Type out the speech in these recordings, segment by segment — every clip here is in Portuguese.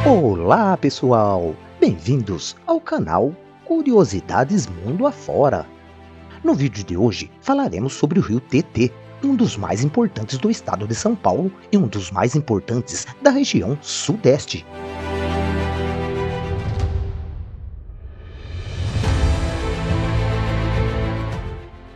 Olá pessoal, bem-vindos ao canal Curiosidades Mundo Afora. No vídeo de hoje falaremos sobre o rio Tietê, um dos mais importantes do estado de São Paulo e um dos mais importantes da região sudeste.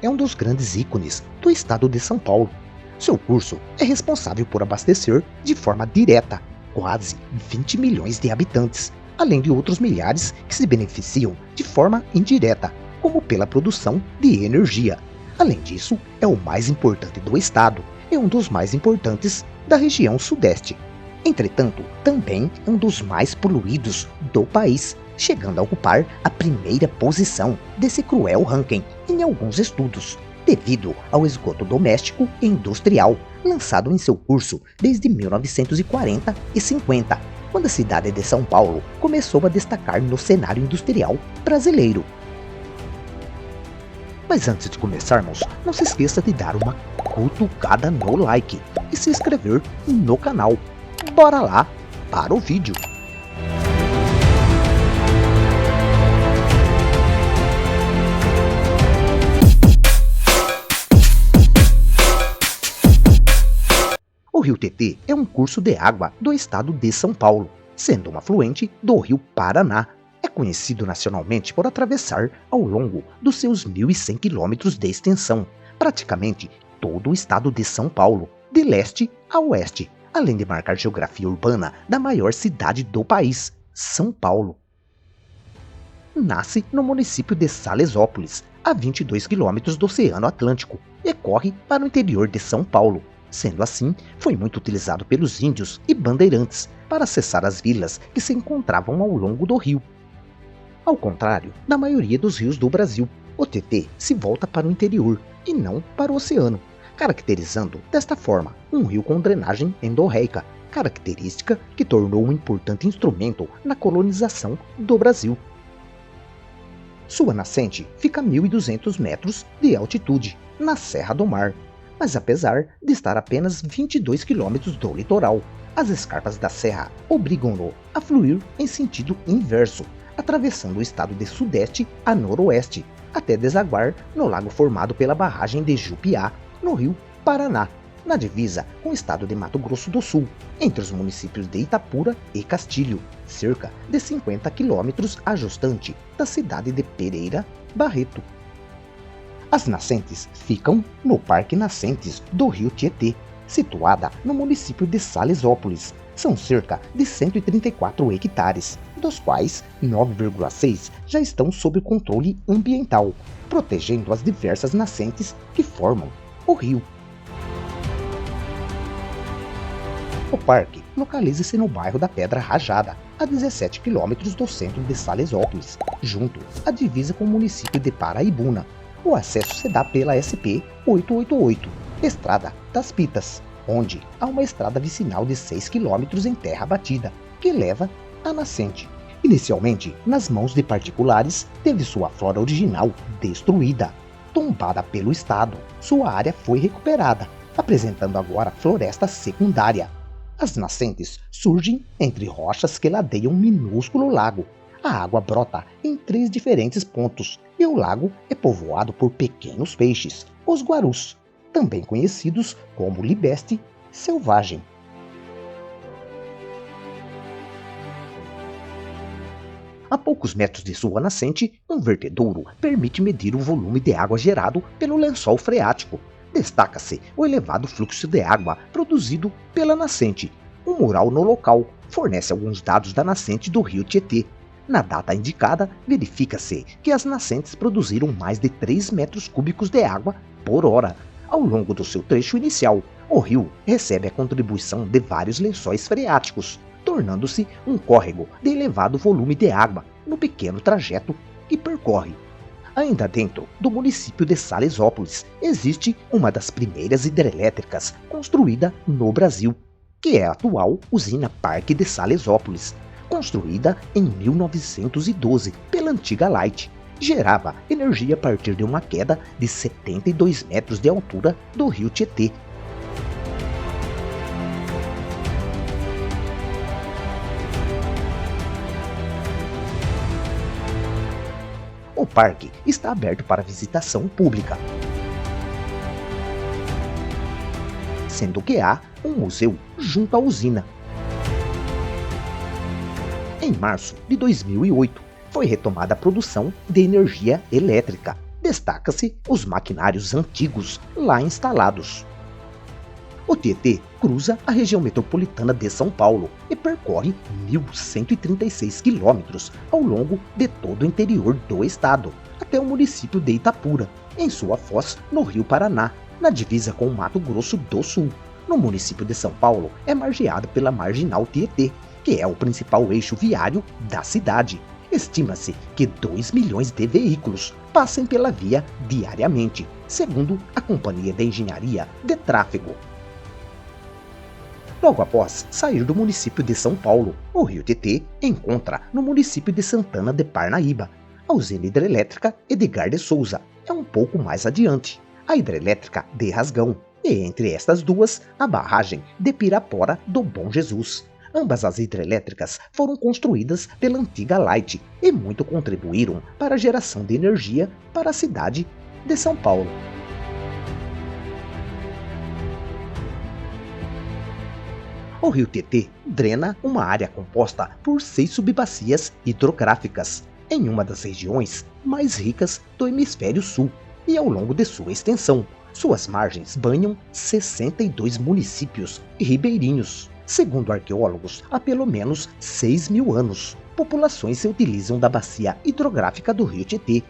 É um dos grandes ícones do estado de São Paulo. Seu curso é responsável por abastecer de forma direta quase 20 milhões de habitantes, além de outros milhares que se beneficiam de forma indireta, como pela produção de energia. Além disso, é o mais importante do estado e um dos mais importantes da região sudeste. Entretanto, também é um dos mais poluídos do país, chegando a ocupar a primeira posição desse cruel ranking em alguns estudos, devido ao esgoto doméstico e industrial, lançado em seu curso desde 1940 e 50, quando a cidade de São Paulo começou a destacar no cenário industrial brasileiro. Mas antes de começarmos, não se esqueça de dar uma cutucada no like e se inscrever no canal. Bora lá para o vídeo! O rio Tietê é um curso de água do estado de São Paulo, sendo um afluente do rio Paraná. É conhecido nacionalmente por atravessar ao longo dos seus 1.100 quilômetros de extensão, praticamente todo o estado de São Paulo, de leste a oeste, além de marcar geografia urbana da maior cidade do país, São Paulo. Nasce no município de Salesópolis, a 22 quilômetros do Oceano Atlântico, e corre para o interior de São Paulo. Sendo assim, foi muito utilizado pelos índios e bandeirantes para acessar as vilas que se encontravam ao longo do rio. Ao contrário da maioria dos rios do Brasil, o Tietê se volta para o interior e não para o oceano, caracterizando desta forma um rio com drenagem endorreica, característica que tornou um importante instrumento na colonização do Brasil. Sua nascente fica a 1.200 metros de altitude, na Serra do Mar. Mas apesar de estar a apenas 22 quilômetros do litoral, as escarpas da serra obrigam-no a fluir em sentido inverso, atravessando o estado de sudeste a noroeste, até desaguar no lago formado pela barragem de Jupiá, no rio Paraná, na divisa com o estado de Mato Grosso do Sul, entre os municípios de Itapura e Castilho, cerca de 50 quilômetros ajustante da cidade de Pereira Barreto. As nascentes ficam no Parque Nascentes do rio Tietê, situada no município de Salesópolis. São cerca de 134 hectares, dos quais 9,6 já estão sob controle ambiental, protegendo as diversas nascentes que formam o rio. O parque localiza-se no bairro da Pedra Rajada, a 17 quilômetros do centro de Salesópolis, junto à divisa com o município de Paraibuna. O acesso se dá pela SP 888, Estrada das Pitas, onde há uma estrada vicinal de 6 km em terra batida, que leva à nascente. Inicialmente, nas mãos de particulares, teve sua flora original destruída. Tombada pelo Estado, sua área foi recuperada, apresentando agora floresta secundária. As nascentes surgem entre rochas que ladeiam um minúsculo lago. A água brota em 3 diferentes pontos e o lago é povoado por pequenos peixes, os guarus, também conhecidos como libeste selvagem. A poucos metros de sua nascente, um vertedouro permite medir o volume de água gerado pelo lençol freático. Destaca-se o elevado fluxo de água produzido pela nascente. Um mural no local fornece alguns dados da nascente do rio Tietê. Na data indicada, verifica-se que as nascentes produziram mais de 3 metros cúbicos de água por hora. Ao longo do seu trecho inicial, o rio recebe a contribuição de vários lençóis freáticos, tornando-se um córrego de elevado volume de água no pequeno trajeto que percorre. Ainda dentro do município de Salesópolis, existe uma das primeiras hidrelétricas construída no Brasil, que é a atual usina Parque de Salesópolis, construída em 1912 pela antiga Light. Gerava energia a partir de uma queda de 72 metros de altura do rio Tietê. O parque está aberto para visitação pública, sendo que há um museu junto à usina. Em março de 2008, foi retomada a produção de energia elétrica. Destaca-se os maquinários antigos lá instalados. O Tietê cruza a região metropolitana de São Paulo e percorre 1.136 quilômetros ao longo de todo o interior do estado, até o município de Itapura, em sua foz no Rio Paraná, na divisa com o Mato Grosso do Sul. No município de São Paulo, é margeado pela Marginal Tietê, que é o principal eixo viário da cidade. Estima-se que 2 milhões de veículos passem pela via diariamente, segundo a Companhia de Engenharia de Tráfego. Logo após sair do município de São Paulo, o rio Tietê encontra no município de Santana de Parnaíba. A usina hidrelétrica Edgar de Souza é um pouco mais adiante, a hidrelétrica de Rasgão, e entre estas duas, a barragem de Pirapora do Bom Jesus. Ambas as hidrelétricas foram construídas pela antiga Light e muito contribuíram para a geração de energia para a cidade de São Paulo. O rio Tietê drena uma área composta por 6 subbacias hidrográficas, em uma das regiões mais ricas do hemisfério sul, e ao longo de sua extensão, suas margens banham 62 municípios ribeirinhos. Segundo arqueólogos, há pelo menos 6.000 anos, populações se utilizam da bacia hidrográfica do rio Tietê,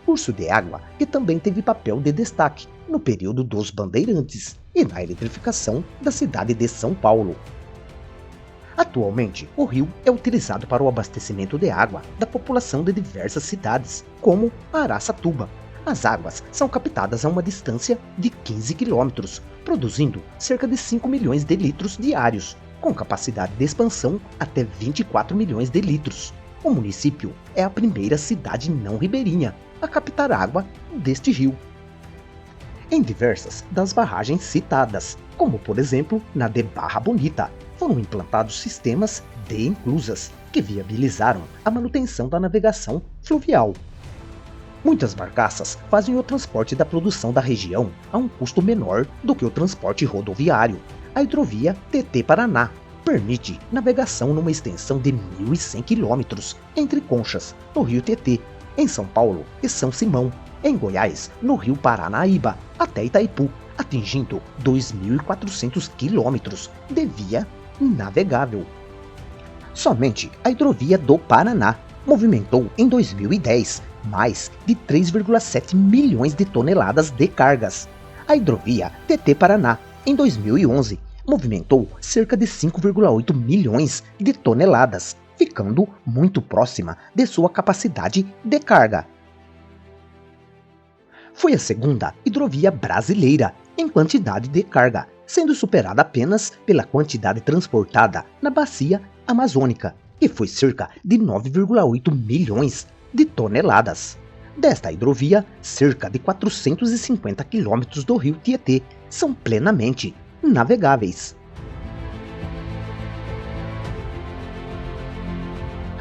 curso de água que também teve papel de destaque no período dos Bandeirantes e na eletrificação da cidade de São Paulo. Atualmente, o rio é utilizado para o abastecimento de água da população de diversas cidades, como Araçatuba. As águas são captadas a uma distância de 15 quilômetros, produzindo cerca de 5 milhões de litros diários, com capacidade de expansão até 24 milhões de litros. O município é a primeira cidade não ribeirinha a captar água deste rio. Em diversas das barragens citadas, como por exemplo na de Barra Bonita, foram implantados sistemas de enclusas que viabilizaram a manutenção da navegação fluvial. Muitas barcaças fazem o transporte da produção da região a um custo menor do que o transporte rodoviário. A hidrovia Tietê-Paraná permite navegação numa extensão de 1.100 quilômetros entre Conchas, no rio Tietê, em São Paulo e São Simão, em Goiás, no rio Paranaíba, até Itaipu, atingindo 2.400 quilômetros de via navegável. Somente a hidrovia do Paraná movimentou em 2010 mais de 3,7 milhões de toneladas de cargas. A hidrovia Tietê-Paraná, em 2011, movimentou cerca de 5,8 milhões de toneladas, ficando muito próxima de sua capacidade de carga. Foi a segunda hidrovia brasileira em quantidade de carga, sendo superada apenas pela quantidade transportada na bacia amazônica, que foi cerca de 9,8 milhões de toneladas. Desta hidrovia, cerca de 450 quilômetros do rio Tietê são plenamente navegáveis.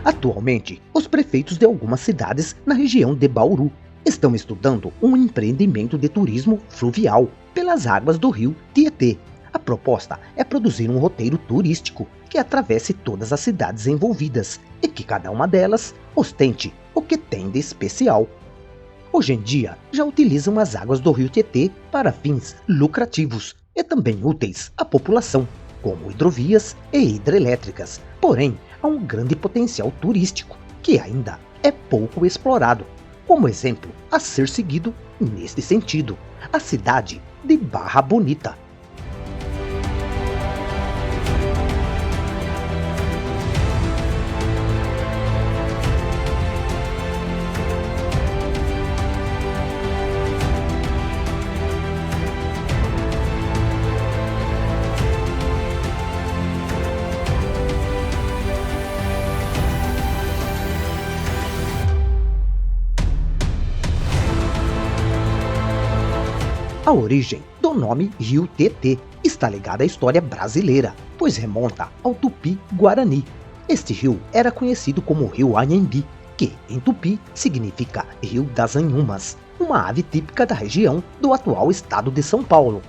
Atualmente, os prefeitos de algumas cidades na região de Bauru estão estudando um empreendimento de turismo fluvial pelas águas do rio Tietê. A proposta é produzir um roteiro turístico que atravesse todas as cidades envolvidas e que cada uma delas ostente o que tem de especial. Hoje em dia, já utilizam as águas do rio Tietê para fins lucrativos e também úteis à população, como hidrovias e hidrelétricas. Porém, há um grande potencial turístico que ainda é pouco explorado. Como exemplo a ser seguido neste sentido, a cidade de Barra Bonita. A origem do nome Rio Tietê está ligada à história brasileira, pois remonta ao Tupi-Guarani. Este rio era conhecido como Rio Anhembi, que em tupi significa Rio das Anhumas, uma ave típica da região do atual estado de São Paulo.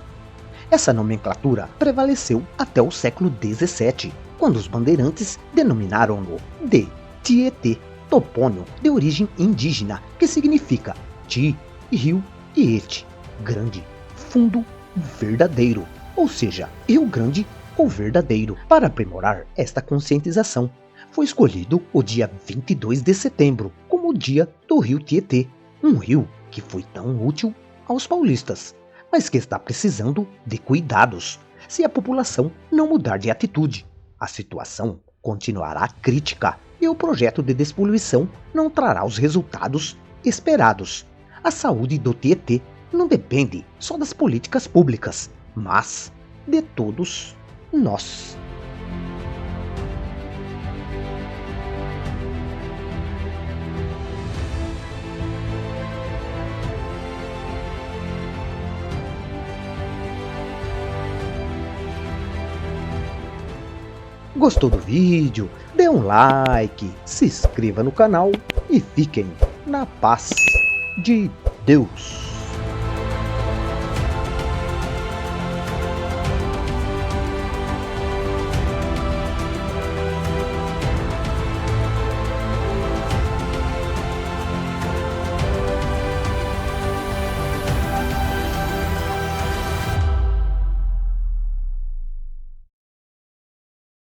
Essa nomenclatura prevaleceu até o século XVII, quando os bandeirantes denominaram-no de Tietê, topônimo de origem indígena que significa ti, rio e ete, grande, fundo, verdadeiro, ou seja, Rio Grande ou verdadeiro. Para aprimorar esta conscientização, foi escolhido o dia 22 de setembro como o dia do Rio Tietê, um rio que foi tão útil aos paulistas, mas que está precisando de cuidados se a população não mudar de atitude. A situação continuará crítica e o projeto de despoluição não trará os resultados esperados. A saúde do Tietê não depende só das políticas públicas, mas de todos nós. Gostou do vídeo? Dê um like, se inscreva no canal e fiquem na paz de Deus.